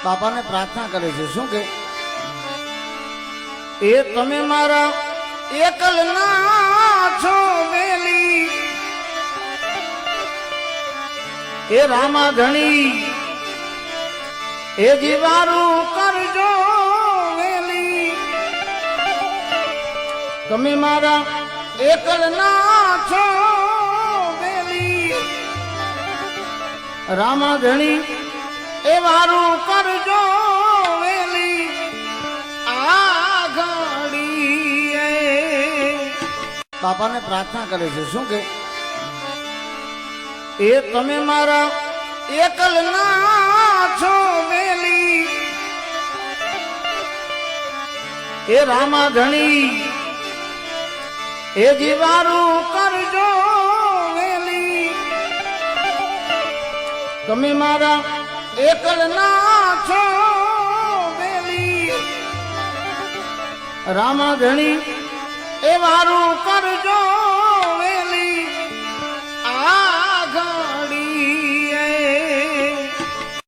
બાપાને પ્રાર્થના કરે છે શું કે એ તમે મારા એકલના છો વેલી એ રામા ધણી એ જીવારું કરજો વેલી તમે મારા એકલના છો વેલી રામા ધણી એ મારું કરજો વેલી આ ઘડીએ બાપાને પ્રાર્થના કરે છે શું કે એ તમે મારા એકલના છો વેલી એ રામા ધણી એ જીવારું કરજો વેલી તમે મારા એકલના છો વેલી રામા ધણી એ મારું